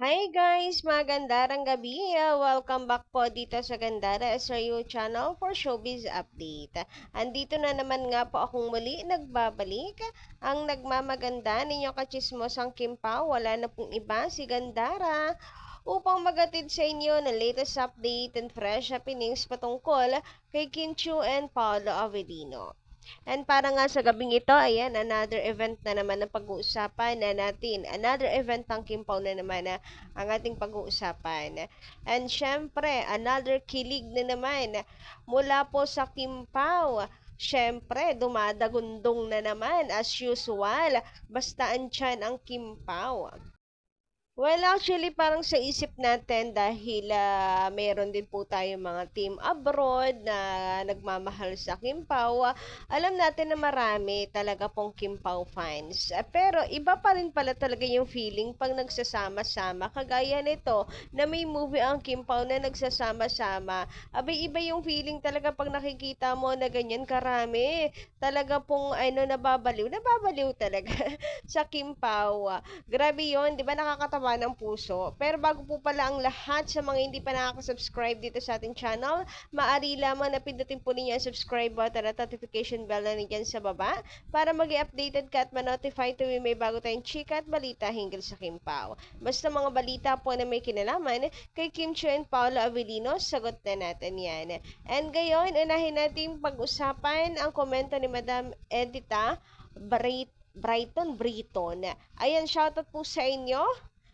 Hi guys! Magandang gabi! Welcome back po dito sa Gandara SRU channel for Showbiz Update. Andito na naman nga po akong muli nagbabalik. Ang nagmamaganda ninyong kachismosang Kimpaw, wala na pong iba si Gandara upang magatid sa inyo ng latest update and fresh happenings patungkol kay Kim Chiu and Paolo Avellino. And para nga sa gabing ito, ayan, another event na naman na pag-uusapan na natin. Another event ng Kimpaw na naman na ang ating pag-uusapan. And syempre, another kilig na naman mula po sa Kimpaw. Syempre, dumadagundong na naman as usual. Basta andyan ang Kimpaw. Well, actually, parang sa isip natin dahil meron din po tayong mga team abroad na nagmamahal sa Kimpaw, alam natin na marami talaga pong Kimpaw fans. Pero iba pa rin pala talaga yung feeling pag nagsasama-sama. Kagaya nito na may movie ang Kimpaw na nagsasama-sama. Abay, iba yung feeling talaga pag nakikita mo na ganyan karami. Talaga pong nababaliw. Nababaliw talaga sa Kimpaw. Grabe yon, di ba nakakatawa ng puso? Pero bago po pala ang lahat sa mga hindi pa nakaka-subscribe dito sa ating channel, maaari lamang na pindutin po ninyo ang subscribe button at notification bell na nandyan sa baba para mag-i-updated ka at ma-notify tuwing may bago tayong chika at balita hinggil sa Kimpaw. Basta mga balita po na may kinalaman kay Kim Chiu and Paolo Avellino, sagot na natin yan. And ngayon, unahin natin pag-usapan ang komento ni Madam Edita Brighton. Ayan, shoutout po sa inyo.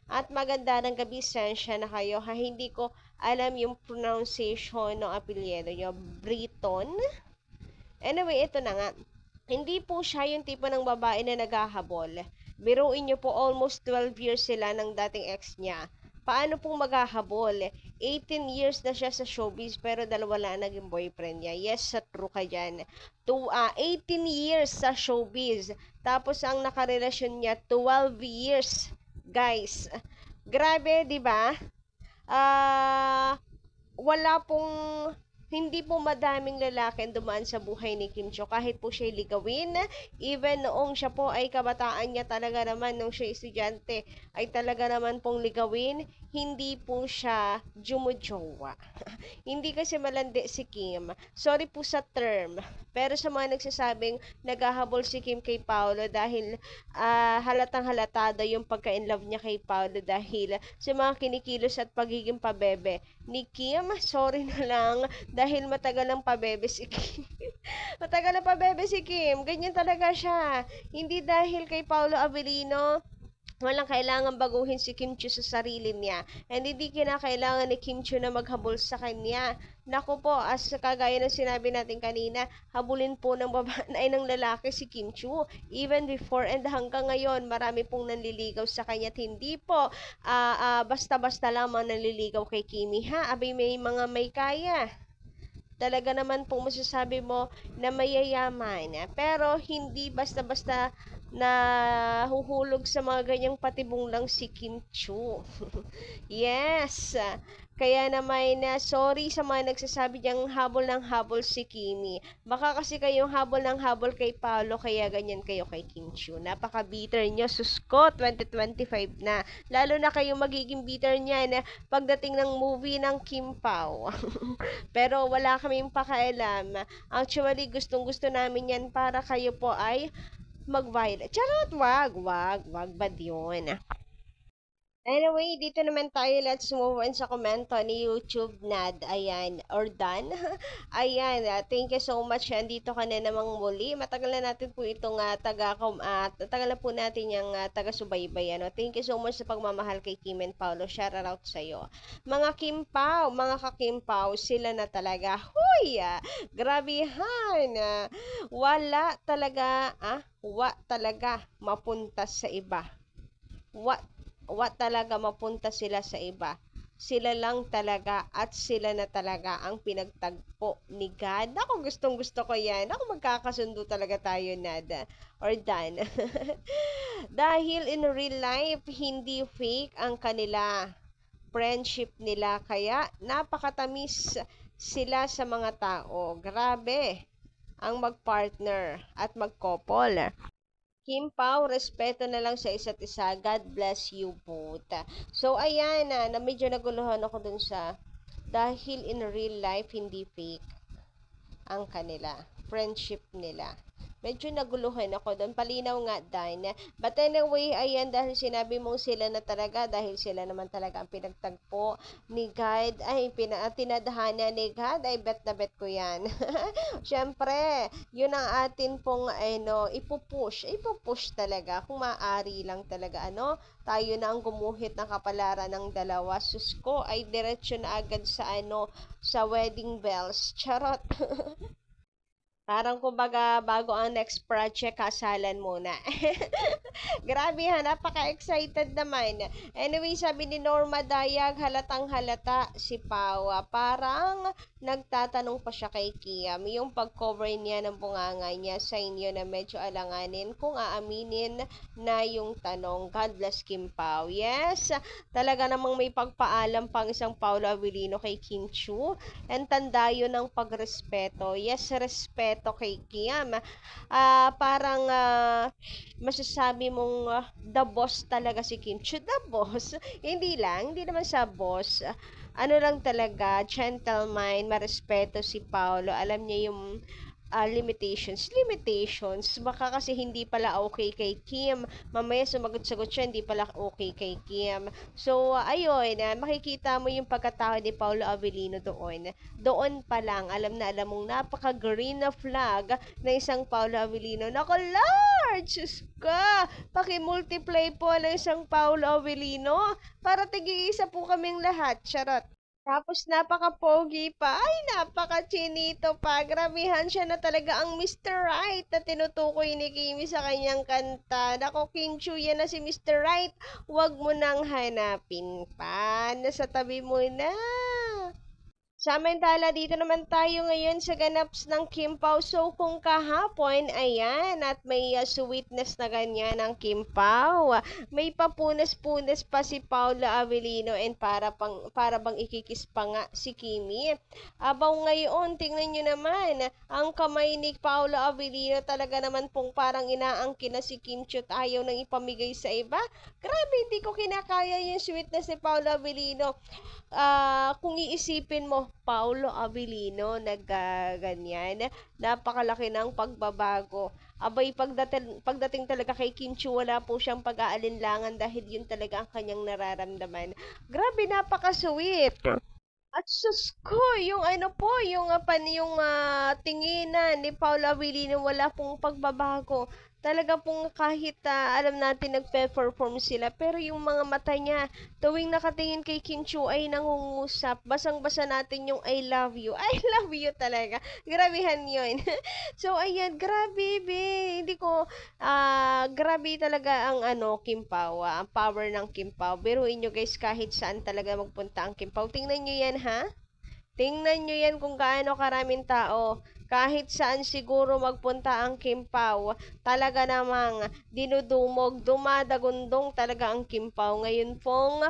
At maganda ng gabi, sensya na kayo. Hindi ko alam yung pronunciation ng apelyido nyo. Brighton? Anyway, ito na nga. Hindi po siya yung tipo ng babae na naghahabol. Biruin nyo po, almost 12 years sila ng dating ex niya. Paano pong maghahabol? 18 years na siya sa showbiz pero dalawa lang naging boyfriend niya. Yes, sa true ka dyan. 18 years sa showbiz. Tapos ang nakarelasyon niya, 12 years. Guys, grabe, 'di ba? Wala pong hindi po madaming lalaki ang dumaan sa buhay ni Kim Chiu kahit po siya ligawin. Even noong siya po ay kabataan niya talaga naman, nung siya estudyante, ay talaga naman pong ligawin. Hindi po siya jumujowa. Hindi kasi malandi si Kim. Sorry po sa term. Pero sa mga nagsasabing naghahabol si Kim kay Paolo dahil halatang halatado yung pagka-inlove niya kay Paolo dahil sa mga kinikilos at pagiging pabebe ni Kim. Sorry na lang dahil matagal ang pabebe si Kim. Matagal ang pabebe si Kim. Ganyan talaga siya. Hindi dahil kay Paolo Avellino walang kailangan baguhin si Kim Chiu sa sarili niya. And hindi kinakailangan ni Kim Chiu na maghabol sa kanya. Naku po, as kagaya ng sinabi natin kanina, habulin po ng ay ng lalaki si Kim Chiu. Even before and hanggang ngayon, marami pong nanliligaw sa kanya. At hindi po basta-basta lamang nanliligaw kay Kimi, ha? Abay, may mga may kaya. Talaga naman po masasabi mo na mayayaman. Pero hindi basta-basta na huhulog sa mga ganyang patibong lang si Kim Chiu. Yes. Kaya naman sorry sa mga nagsasabi diyang habol ng habol si Kimi. Baka kasi kayong habol ng habol kay Paolo kaya ganyan kayo kay Kim Chiu. Napaka-bitter nyo. Sus ko, 2025 na. Lalo na kayong magiging bitter niyan pagdating ng movie ng Kimpaw. Pero wala kaming pakialam. Actually, gustong-gusto namin yan para kayo po ay mag-viral. Charot, wag bad yun. Anyway, dito naman tayo, let's move on sa komento ni YouTube Nad. Ayan, or Dan. Ayan, thank you so much. Andito ka na namang muli. Matagal na natin po itong matagal na po natin yung taga-subaybay. Thank you so much sa pagmamahal kay Kim and Paolo. Shout out sa'yo. Mga Kimpaw, mga kakimpaw, sila na talaga. Huy! Grabehan! Wala talaga mapunta sa iba. Talaga mapunta sila sa iba. Sila lang talaga at sila na talaga ang pinagtagpo ni God. Ako gustong gusto ko yan. Ako magkakasundo talaga tayo, Nada or Dan. Dahil in real life, hindi fake ang kanila friendship nila. Kaya napakatamis sila sa mga tao. Grabe ang mag-partner at mag-couple. Kim Pao, respeto na lang sa isa't isa. God bless you both. So, ayan na medyo naguluhan ako dun sa dahil in real life, hindi fake ang kanila, friendship nila. Medyo naguluhan ako doon. Palinaw nga din. But anyway, ayan, dahil sinabi mong sila na talaga, dahil sila naman talaga ang pinagtagpo ni God, ay, tinadhana ni God, ay bet na bet ko yan. Siyempre, yun ang atin pong, ipupush talaga, kung maaari lang talaga, tayo na ang gumuhit ng kapalaran ng dalawa. Sus ko, ay diretsyo na agad sa, sa wedding bells. Charot. Parang kumbaga bago ang next project, kasalan muna. Grabe ha, napaka-excited naman. Anyway, sabi ni Norma Dayag, halatang halata si Pau. Parang nagtatanong pa siya kay Kiam. Yung pag-cover niya ng bunganga niya sa inyo na medyo alanganin kung aaminin na yung tanong. God bless Kim Pau. Yes, talaga namang may pagpaalam pang isang Paulo Avellino kay Kim Chu. And tanda yun ng pagrespeto. Yes, respeto kay Kiam. Parang masasabi mong the boss talaga si Kim Chu. The boss. Hindi naman sa boss. Ano lang talaga, gentleman, marespeto si Paulo. Alam niya yung limitations. Baka kasi hindi pala okay kay Kim. Mamaya sumagot-sagot siya, hindi pala okay kay Kim. So, ayun, makikita mo yung pagkatao ni Paulo Avellino doon. Doon pa lang, alam mong napaka-green na flag na isang Paulo Avellino. Nako, Lord! Diyos ka! Paki-multiply po ng isang Paulo Avellino para tig-iisa po kaming lahat. Charot! Tapos napaka-pogi pa. Ay, napaka-chinito pa. Grabihan siya na talaga ang Mr. Right na tinutukoy ni Kimi sa kanyang kanta. Nako, King Chu, yan na si Mr. Right. Huwag mo nang hanapin pa. Nasa tabi mo na. Samantala, dito naman tayo ngayon sa ganaps ng Kim Pao. So, kung kahapon, ayan, at may sweetness na ganyan ng Kim Pao. May papunas-punas pa si Paula Avellino and para bang ikikis pa nga si Kimi. Abaw ngayon, tingnan nyo naman, ang kamay ni Paula Avellino talaga naman pong parang inaangkin na si Kim Chu at ayaw nang ipamigay sa iba. Grabe, hindi ko kinakaya yung sweetness ni Paula Avellino. Kung iisipin mo, Paulo Avellino nagganyan, napakalaki ng pagbabago. Abay, pagdating talaga kay Kim Chu, wala po siyang pag-aalinlangan dahil yun talaga ang kanyang nararamdaman. Grabe, napaka-sweet. At sus ko, yung tinginan ni Paulo Avellino, wala pong pagbabago. Talaga pong kahit alam natin nagpe-perform sila, pero yung mga mata niya, tuwing nakatingin kay Kim Chu ay nangungusap. Basang-basa natin yung I love you. I love you talaga. Grabehan yun. So, ayan, grabe, be. Hindi ko, grabe talaga ang Kim Pao, ang power ng Kim Pao. Biruin nyo guys, kahit saan talaga magpunta ang Kim Pao. Tingnan nyo yan, ha? Tingnan nyo yan kung gaano karaming tao. Kahit saan siguro magpunta ang Kim Pao, talaga namang dinudumog, dumadagundong talaga ang Kim Pao. Ngayon pong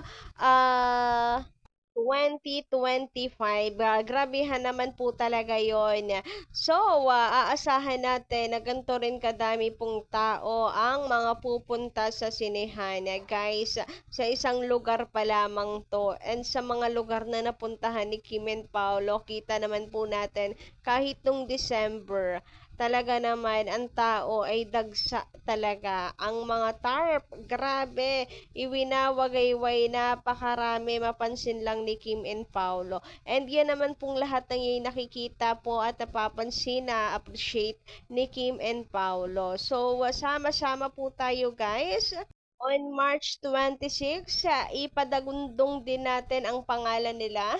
2025, grabehan naman po talaga yon. So, aasahan natin na ganito rin kadami pong tao ang mga pupunta sa sinehan. Guys, sa isang lugar pa lamang to. And sa mga lugar na napuntahan ni Kim and Paolo, kita naman po natin kahit nung December, talaga naman ang tao ay dagsa talaga. Ang mga tarp, grabe, iwinawagayway, napakarami, mapansin lang ni Kim and Paolo. And yan naman pong lahat ng yung nakikita po at napapansin na appreciate ni Kim and Paolo. So, sama-sama po tayo guys. On March 26, ipadagundong din natin ang pangalan nila.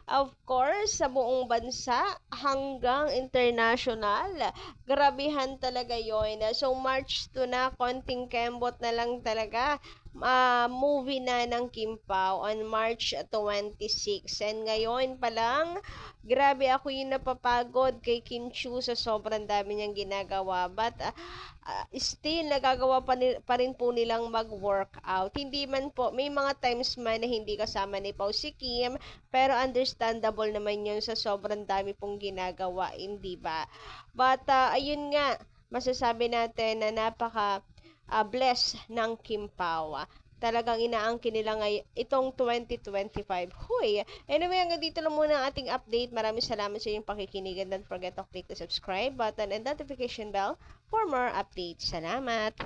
Of course, sa buong bansa hanggang international. Grabihan talaga yon. So, March 2 na, konting kembot na lang talaga. Movie na ng Kim Pao on March 26. And ngayon pa lang, grabe ako yung napapagod kay Kim Chu sa sobrang dami niyang ginagawa. But, still nagagawa pa rin po nilang mag-workout. Hindi man po, may mga times man na hindi kasama ni Pao si Kim, pero understandable naman yun sa sobrang dami pong ginagawa, hindi ba? But, ayun nga, masasabi natin na bless ng Kimpawa. Talagang inaangkin nila itong 2025. Huy! Anyway, hanggang dito lang muna ang ating update. Maraming salamat sa inyong pakikinig and don't forget to click the subscribe button and notification bell for more updates. Salamat!